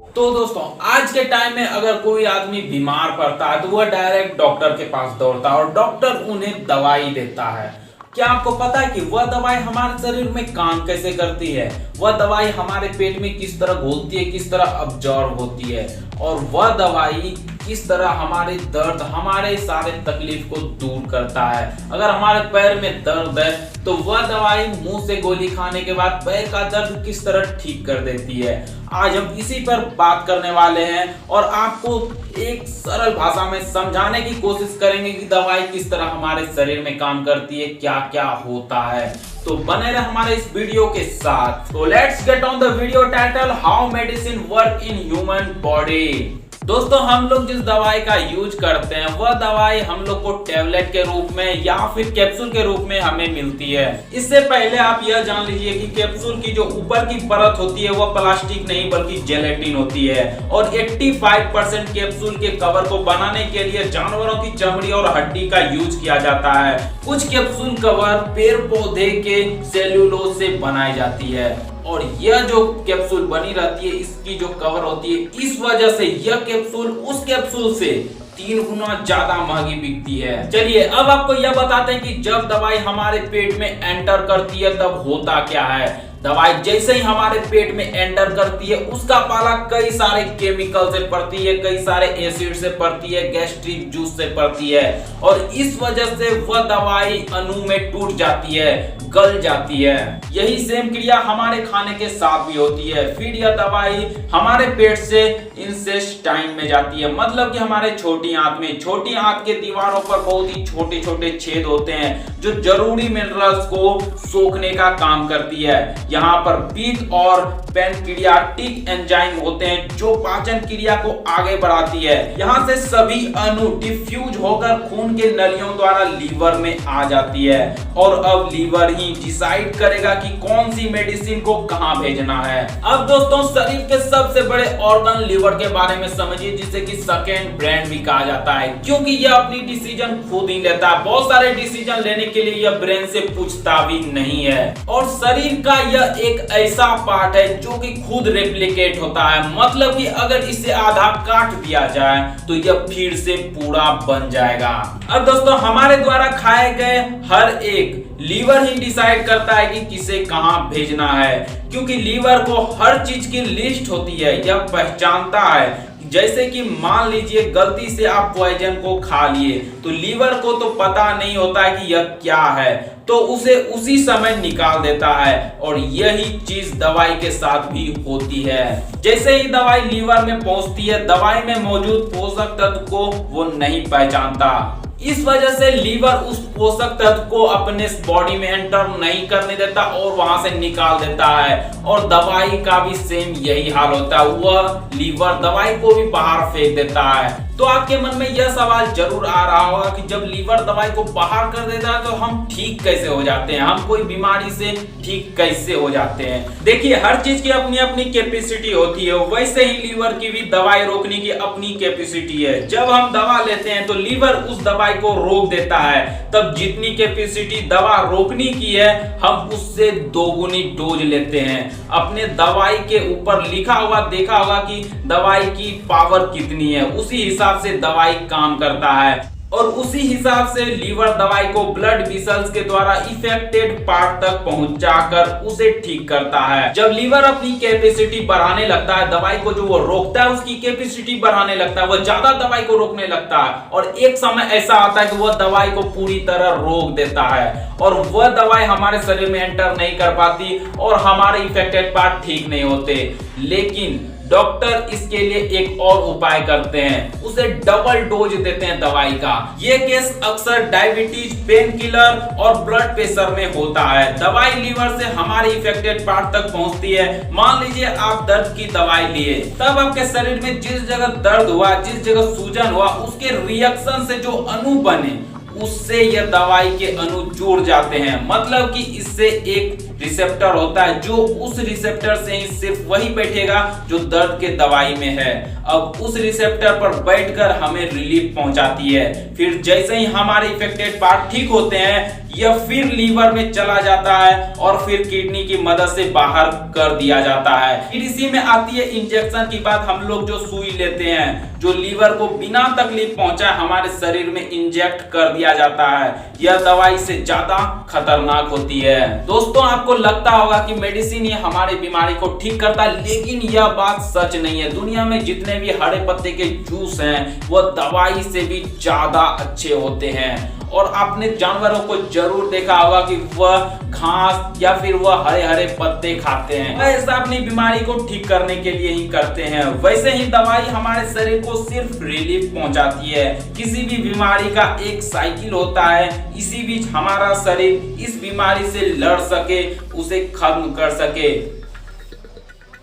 तो दोस्तों आज के टाइम में अगर कोई आदमी बीमार पड़ता है तो वह डायरेक्ट डॉक्टर के पास दौड़ता है और डॉक्टर उन्हें दवाई देता है। क्या आपको पता है कि वह दवाई हमारे शरीर में काम कैसे करती है? वह दवाई हमारे पेट में किस तरह घुलती है, किस तरह अब्जॉर्ब होती है और वह दवाई किस तरह हमारे दर्द, हमारे सारे तकलीफ को दूर करता है। अगर हमारे पैर में दर्द है तो वह दवाई मुंह से गोली खाने के बाद पैर का दर्द किस तरह ठीक कर देती है। आज हम इसी पर बात करने वाले हैं और आपको एक सरल भाषा में समझाने की कोशिश करेंगे कि दवाई किस तरह हमारे शरीर में काम करती है, क्या क्या होता है। तो बने रहे हमारे इस वीडियो के साथ। तो let's get on the video title, how medicine work in human body. दोस्तों हम लोग जिस दवाई का यूज करते हैं वह दवाई हम लोग को टेबलेट के रूप में या फिर कैप्सूल के रूप में हमें मिलती है। इससे पहले आप यह जान लीजिए कि कैप्सूल की जो ऊपर की परत होती है वह प्लास्टिक नहीं बल्कि जेलेटिन होती है और 85% कैप्सूल के कवर को बनाने के लिए जानवरों की चमड़ी और हड्डी का यूज किया जाता है। कुछ कैप्सूल कवर पेड़ पौधे के सेल्यूलोज से बनाई जाती है और यह जो कैप्सूल बनी रहती है, इसकी जो कवर होती है, इस वजह से यह कैप्सूल उस कैप्सूल से 3 गुना ज्यादा महंगी बिकती है। चलिए अब आपको यह बताते हैं कि जब दवाई हमारे पेट में एंटर करती है तब होता क्या है। दवाई जैसे ही हमारे पेट में एंटर करती है उसका पाला कई सारे केमिकल से पड़ती है, कई सारे एसिड से पड़ती है, गैस्ट्रिक जूस से पड़ती है और इस वजह से वह दवाई अणु में टूट जाती है, गल जाती है। यही सेम क्रिया हमारे खाने के साथ भी होती है। फिर यह दवाई हमारे पेट से इंटेस्टाइन में जाती है, मतलब कि हमारे छोटी आंत में। छोटी आंत के दीवारों पर बहुत ही छोटे छोटे छेद होते हैं जो जरूरी मिनरल्स को सोखने का काम करती है। यहाँ पर पित्त और पैनक्रियाटिक एंजाइम होते हैं जो पाचन क्रिया को आगे बढ़ाती है। यहाँ से सभी अणु डिफ्यूज होकर खून के नलियों द्वारा लीवर में आ जाती है और अब लीवर ही डिसाइड करेगा कि कौन सी मेडिसिन को कहां भेजना है। अब दोस्तों शरीर के सबसे बड़े ऑर्गन लीवर के बारे में समझिए, जिसे कि सेकंड ब्रेन भी कहा जाता है, क्योंकि यह अपनी डिसीजन खुद ही लेता है। बहुत सारे डिसीजन लेने के लिए यह ब्रेन से पूछता भी नहीं है और शरीर का यह एक ऐसा पार्ट है जो कि खुद रेप्लिकेट होता है, मतलब कि अगर इसे आधा काट दिया जाए तो यह फिर से पूरा बन जाएगा। अब दोस्तों हमारे द्वारा खाए गए हर एक लीवर ही डिसाइड करता है कि किसे कहां भेजना है, क्योंकि लीवर को हर चीज की लिस्ट होती है, यह पहचानता है। जैसे कि मान लीजिए गलती से आप पॉइजन को खा लिए तो लीवर को तो पता नहीं होता है कि यह क्या है, तो उसे उसी समय निकाल देता है और यही चीज दवाई के साथ भी होती है। जैसे ही दवाई लीवर में पहुंचती है, दवाई में मौजूद पोषक तत्व को वो नहीं पहचानता। इस वजह से लीवर उस पोषक तत्व को अपने बॉडी में एंटर नहीं करने देता और वहां से निकाल देता है और दवाई का भी सेम यही हाल होता है, वह लीवर दवाई को भी बाहर फेंक देता है। तो आपके मन में यह सवाल जरूर आ रहा होगा कि जब लीवर दवाई को बाहर कर देता है तो हम ठीक कैसे हो जाते हैं, हम कोई बीमारी से ठीक कैसे हो जाते हैं। देखिए हर चीज की अपनी अपनी कैपेसिटी होती है, वैसे ही लीवर की भी दवाई रोकने की अपनी कैपेसिटी है। जब हम दवा लेते हैं तो लीवर उस दवाई को रोक देता है, तब जितनी कैपेसिटी दवा रोकने की है हम उससे दोगुनी डोज लेते हैं। अपने दवाई के ऊपर लिखा हुआ देखा होगा कि दवाई की पावर कितनी है, उसी हिसाब से दवाई काम करता है और उसी हिसाब से लीवर दवाई को ब्लड वेसल्स के द्वारा इफेक्टेड पार्ट तक पहुंचाकर उसे ठीक करता है। जब लीवर अपनी कैपेसिटी बढ़ाने लगता है, दवाई को जो वो रोकता है उसकी कैपेसिटी बढ़ाने लगता है, वो ज्यादा दवाई को रोकने लगता है और एक समय ऐसा आता है कि वह दवाई को पूरी तरह रोक देता है और वह दवाई हमारे शरीर में एंटर नहीं कर पाती और हमारे इफेक्टेड पार्ट ठीक नहीं होते। लेकिन डॉक्टर इसके लिए एक और उपाय करते हैं, उसे डबल डोज देते हैं दवाई का। ये केस अक्सर डायबिटीज, पेन किलर और ब्लड प्रेशर में होता है। दवाई लीवर से हमारे इफेक्टेड पार्ट तक पहुंचती है। मान लीजिए आप दर्द की दवाई लिए, तब आपके शरीर में जिस जगह दर्द हुआ, जिस जगह सूजन हुआ, उसके रिएक्शन से जो अणु बने उससे यह दवाई के अणु जुड़ जाते हैं, मतलब कि इससे एक रिसेप्टर होता है, जो उस रिसेप्टर से ही सिर्फ वही बैठेगा जो दर्द के दवाई में है। अब उस रिसेप्टर पर बैठकर हमें रिलीफ पहुंचाती है। फिर जैसे ही हमारे इफेक्टेड पार्ट ठीक होते हैं, यह फिर लीवर में चला जाता है और फिर किडनी की मदद से बाहर कर दिया जाता है। फिर इसी में आती है इंजेक्शन की बात। हम लोग जो सुई लेते हैं, जो लीवर को बिना तकलीफ पहुंचाए हमारे शरीर में इंजेक्ट कर दिया जाता है, यह दवाई से ज्यादा खतरनाक होती है। दोस्तों, आपको लगता होगा कि मेडिसिन ये हमारी बीमारी को ठीक करता है, लेकिन यह बात सच नहीं है। दुनिया में जितने भी हरे पत्ते के जूस हैं, वह दवाई से भी ज्यादा अच्छे होते हैं। और आपने जानवरों को जरूर देखा होगा कि वह घास या फिर वह हरे हरे पत्ते खाते हैं। ऐसा अपनी बीमारी को ठीक करने के लिए ही करते हैं। वैसे ही दवाई हमारे शरीर को सिर्फ रिलीफ पहुंचाती है। किसी भी बीमारी का एक साइकिल होता है, इसी बीच हमारा शरीर इस बीमारी से लड़ सके, उसे खत्म कर सके।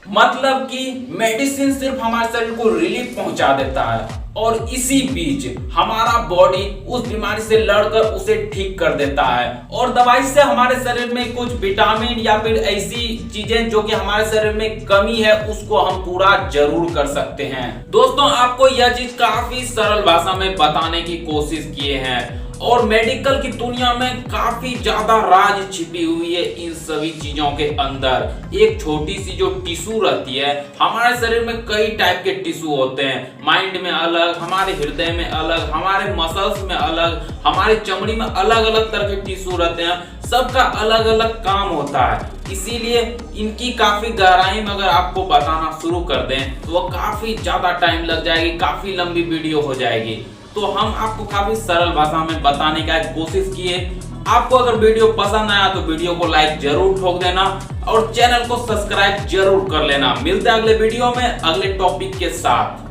मतलब कि मेडिसिन सिर्फ हमारे शरीर को रिलीफ पहुंचा देता है और इसी बीच हमारा बॉडी उस बीमारी से लड़कर उसे ठीक कर देता है। और दवाई से हमारे शरीर में कुछ विटामिन या फिर ऐसी चीजें जो कि हमारे शरीर में कमी है, उसको हम पूरा जरूर कर सकते हैं। दोस्तों, आपको यह चीज काफी सरल भाषा में बताने की कोशिश किए हैं और मेडिकल की दुनिया में काफी ज्यादा राज छिपी हुई है इन सभी चीजों के अंदर। एक छोटी सी जो टिश्यू रहती है, हमारे शरीर में कई टाइप के टिश्यू होते हैं। माइंड में अलग, हमारे हृदय में अलग, हमारे मसल्स में अलग, हमारे चमड़ी में अलग अलग तरह के टिश्यू रहते हैं। सबका अलग अलग काम होता है, इसीलिए इनकी काफी गहराई में अगर आपको बताना शुरू कर दें तो वो काफी ज्यादा टाइम लग जाएगी, काफी लंबी वीडियो हो जाएगी। तो हम आपको काफी सरल भाषा में बताने का कोशिश किए। आपको अगर वीडियो पसंद आया तो वीडियो को लाइक जरूर ठोक देना और चैनल को सब्सक्राइब जरूर कर लेना। मिलते हैं अगले वीडियो में अगले टॉपिक के साथ।